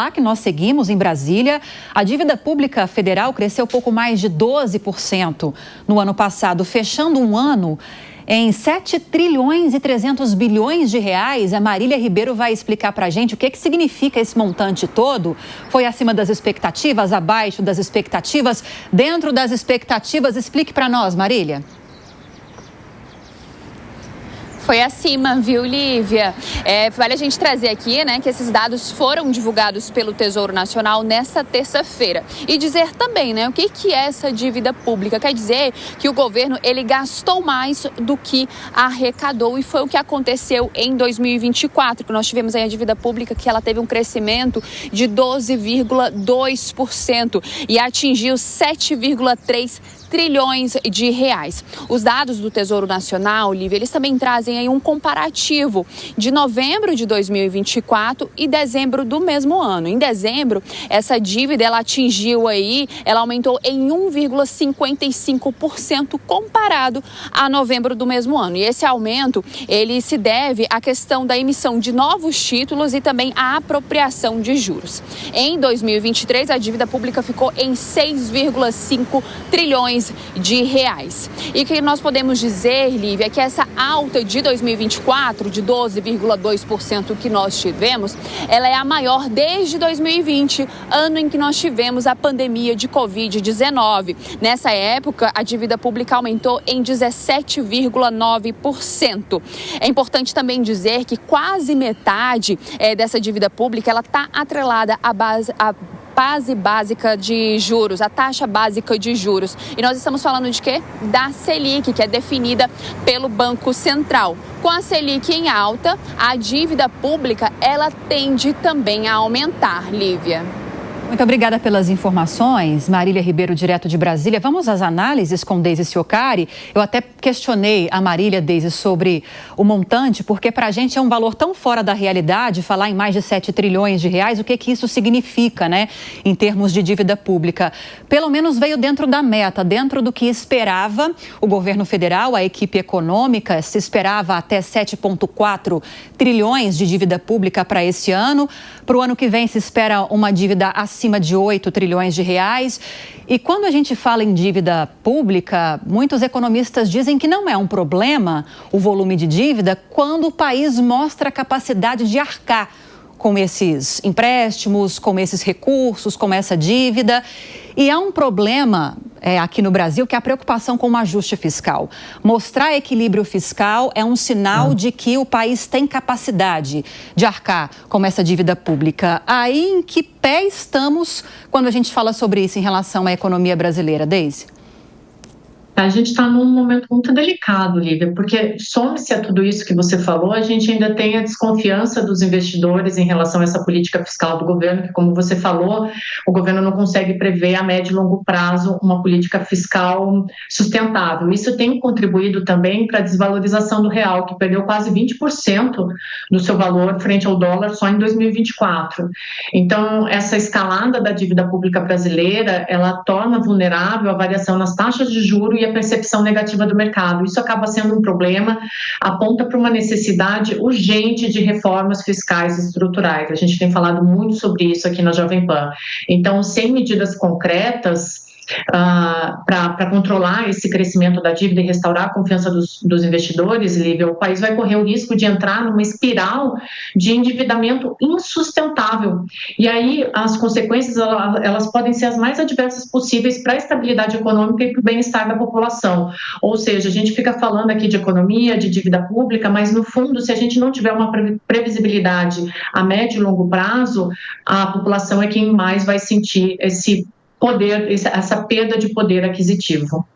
lá que nós seguimos em Brasília. A dívida pública federal cresceu pouco mais de 12% no ano passado, fechando um ano em 7 trilhões e 300 bilhões de reais. A Marília Ribeiro vai explicar para a gente o que significa esse montante todo. Foi acima das expectativas, abaixo das expectativas, dentro das expectativas? Explique para nós, Marília. Foi acima, viu, Lívia? Vale a gente trazer aqui, né, que esses dados foram divulgados pelo Tesouro Nacional nesta terça-feira. E dizer também, né, o que é essa dívida pública? Quer dizer que o governo, ele gastou mais do que arrecadou, e foi o que aconteceu em 2024, que nós tivemos aí a dívida pública, que ela teve um crescimento de 12,2% e atingiu 7,3 trilhões de reais. Os dados do Tesouro Nacional, Lívia, eles também trazem aí um comparativo de novembro de 2024 e dezembro do mesmo ano. Em dezembro, essa dívida ela aumentou em 1,55% comparado a novembro do mesmo ano. E esse aumento, ele se deve à questão da emissão de novos títulos e também à apropriação de juros. Em 2023, a dívida pública ficou em 6,5 trilhões de reais. E o que nós podemos dizer, Lívia, é que essa alta de 2024, de 12,2% que nós tivemos, ela é a maior desde 2020, ano em que nós tivemos a pandemia de Covid-19. Nessa época, a dívida pública aumentou em 17,9%. É importante também dizer que quase metade dessa dívida pública ela está atrelada à base básica de juros, a taxa básica de juros. E nós estamos falando de quê? Da Selic, que é definida pelo Banco Central. Com a Selic em alta, a dívida pública, ela tende também a aumentar, Lívia. Muito obrigada pelas informações, Marília Ribeiro, direto de Brasília. Vamos às análises com Deise Ciocari. Eu até questionei a Marília, Deise, sobre o montante, porque para a gente é um valor tão fora da realidade falar em mais de 7 trilhões de reais. O que isso significa, né, em termos de dívida pública? Pelo menos veio dentro da meta, dentro do que esperava o governo federal, a equipe econômica. Se esperava até 7,4 trilhões de dívida pública para esse ano. Para o ano que vem se espera uma dívida acima de 8 trilhões de reais. E quando a gente fala em dívida pública, muitos economistas dizem que não é um problema o volume de dívida quando o país mostra a capacidade de arcar com esses empréstimos, com esses recursos, com essa dívida. E há um problema aqui no Brasil, que é a preocupação com o ajuste fiscal. Mostrar equilíbrio fiscal é um sinal de que o país tem capacidade de arcar com essa dívida pública. Aí, em que pé estamos quando a gente fala sobre isso em relação à economia brasileira, Deise? A gente está num momento muito delicado, Lívia, porque some-se a tudo isso que você falou, a gente ainda tem a desconfiança dos investidores em relação a essa política fiscal do governo, que, como você falou, o governo não consegue prever a médio e longo prazo uma política fiscal sustentável. Isso tem contribuído também para a desvalorização do real, que perdeu quase 20% do seu valor frente ao dólar só em 2024. Então, essa escalada da dívida pública brasileira, ela torna vulnerável a variação nas taxas de juros e a percepção negativa do mercado. Isso acaba sendo um problema, aponta para uma necessidade urgente de reformas fiscais e estruturais. A gente tem falado muito sobre isso aqui na Jovem Pan. Então, sem medidas concretas para controlar esse crescimento da dívida e restaurar a confiança dos investidores, Lívia, o país vai correr o risco de entrar numa espiral de endividamento insustentável. E aí as consequências elas podem ser as mais adversas possíveis para a estabilidade econômica e para o bem-estar da população. Ou seja, a gente fica falando aqui de economia, de dívida pública, mas no fundo, se a gente não tiver uma previsibilidade a médio e longo prazo, a população é quem mais vai sentir esse poder, essa perda de poder aquisitivo.